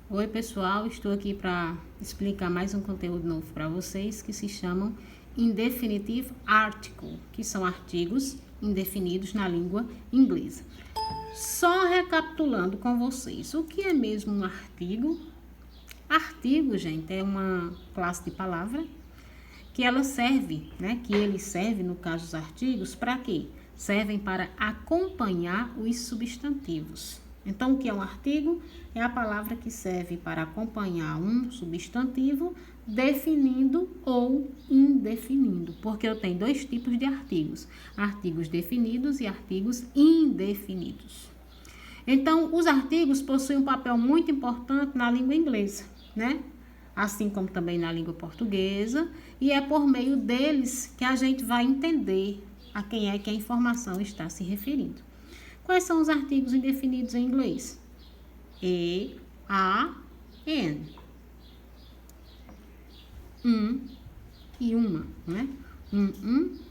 Oi pessoal, estou aqui para explicar mais um conteúdo novo para vocês que se chamam Indefinitive Article, que são artigos indefinidos na língua inglesa. Só recapitulando com vocês, o que é mesmo um artigo? Artigo, gente, é uma classe de palavra que ela serve, que ele serve, no caso dos artigos, para quê? Servem para acompanhar os substantivos. Então, o que é um artigo? É a palavra que serve para acompanhar um substantivo definindo ou indefinindo, porque eu tenho dois tipos de artigos: artigos definidos e artigos indefinidos. Então, os artigos possuem um papel muito importante na língua inglesa, assim como também na língua portuguesa, e é por meio deles que a gente vai entender a quem é que a informação está se referindo. Quais são os artigos indefinidos em inglês? E, a, n. E uma,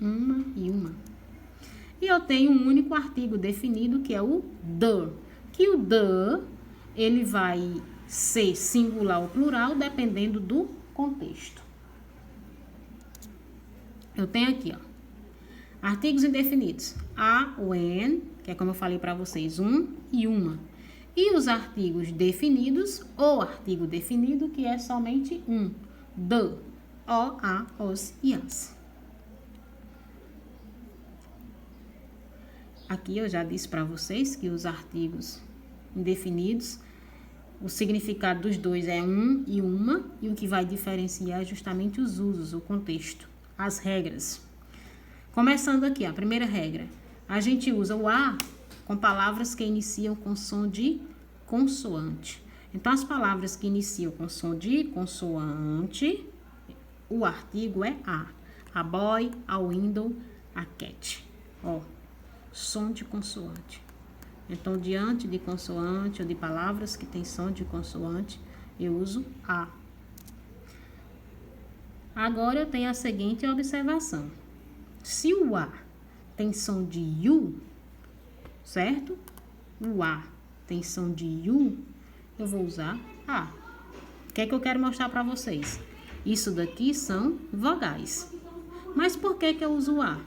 uma e uma. E eu tenho um único artigo definido que é o the. Que o the, ele vai ser singular ou plural dependendo do contexto. Eu tenho aqui, artigos indefinidos. A, o n, que é como eu falei para vocês, um e uma. E os artigos definidos, ou artigo definido, que é somente um. The, o, a, os e as. Aqui eu já disse para vocês que os artigos indefinidos, o significado dos dois é um e uma, e o que vai diferenciar é justamente os usos, o contexto, as regras. Começando aqui, a primeira regra. A gente usa o a com palavras que iniciam com som de consoante. Então, as palavras que iniciam com som de consoante, o artigo é a. A boy, a window, a cat. Som de consoante. Então, diante de consoante ou de palavras que têm som de consoante, eu uso a. Agora, eu tenho a seguinte observação. Se o a tem som de U, certo? O a tem som de U, eu vou usar a. O que é que eu quero mostrar para vocês? Isso daqui são vogais. Mas por que eu uso a?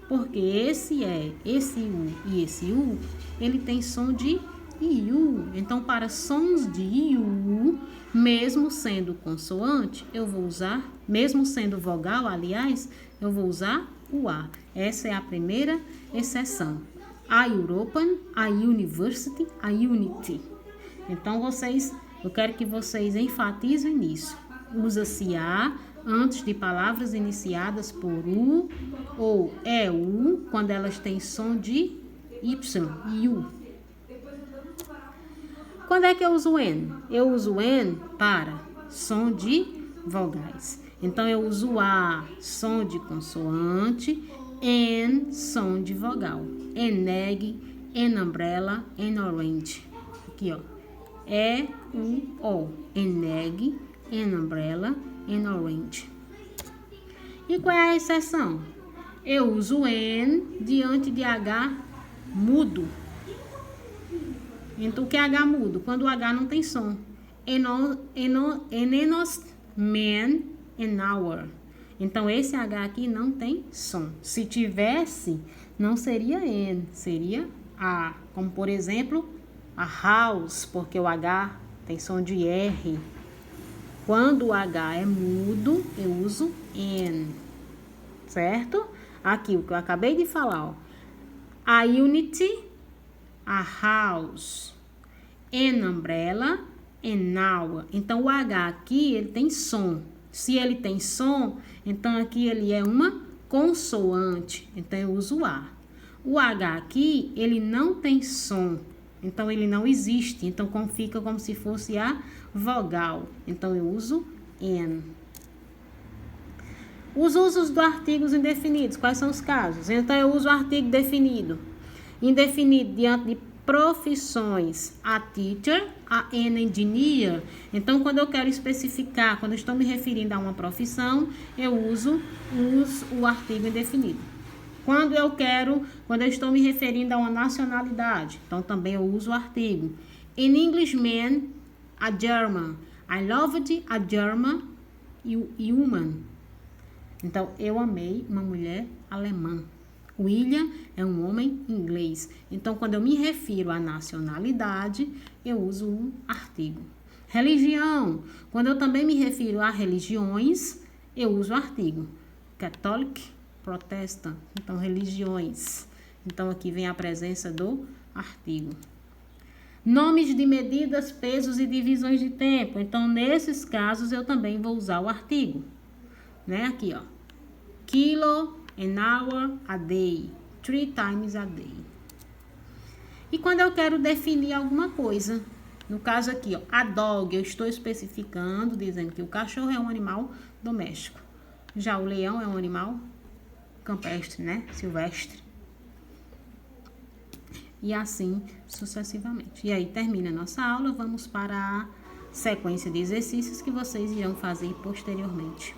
Porque esse U e esse U, ele tem som de IU. Então, para sons de IU, mesmo sendo consoante, eu vou usar, mesmo sendo vogal, aliás, eu vou usar o A. Essa é a primeira exceção. A European, a University, a Unity. Então, eu quero que vocês enfatizem nisso. Usa-se A antes de palavras iniciadas por U ou EU, quando elas têm som de Y, U. Quando é que eu uso o N? Eu uso o N para som de vogais. Então, eu uso A, som de consoante, N, som de vogal. An egg, an umbrella, an orange. Aqui, E-U-O. An egg, an umbrella, an orange. E qual é a exceção? Eu uso N diante de H mudo. Então, o que é H mudo? Quando o H não tem som. Enos, man, an hour. Então, esse H aqui não tem som. Se tivesse, não seria N, seria A. Como, por exemplo, a house, porque o H tem som de R. Quando o H é mudo, eu uso N. Certo? Aqui, o que eu acabei de falar, A unity, a house, an umbrella, an hour. Então, o H aqui, ele tem som. Se ele tem som, então aqui ele é uma consoante. Então, eu uso A. O H aqui, ele não tem som. Então, ele não existe. Então, fica como se fosse a vogal. Então, eu uso N. Os usos dos artigos indefinidos. Quais são os casos? Então, eu uso o artigo definido. Indefinido diante de profissões, a teacher, a an engineer. Então, quando eu quero especificar, quando eu estou me referindo a uma profissão, eu uso o artigo indefinido. Quando eu estou me referindo a uma nacionalidade, então também eu uso o artigo. An Englishman, a German. I loved a German woman. Então, eu amei uma mulher alemã. William é um homem inglês. Então, quando eu me refiro à nacionalidade, eu uso um artigo. Religião. Quando eu também me refiro a religiões, eu uso o artigo. Catholic, Protestant. Então, religiões. Então, aqui vem a presença do artigo. Nomes de medidas, pesos e divisões de tempo. Então, nesses casos, eu também vou usar o artigo. Né? Aqui, ó. Kilo, an hour, a day. 3 times a day. E quando eu quero definir alguma coisa, no caso aqui, ó, a dog, eu estou especificando, dizendo que o cachorro é um animal doméstico. Já o leão é um animal campestre, né? Silvestre. E assim sucessivamente. E aí termina a nossa aula, vamos para a sequência de exercícios que vocês irão fazer posteriormente.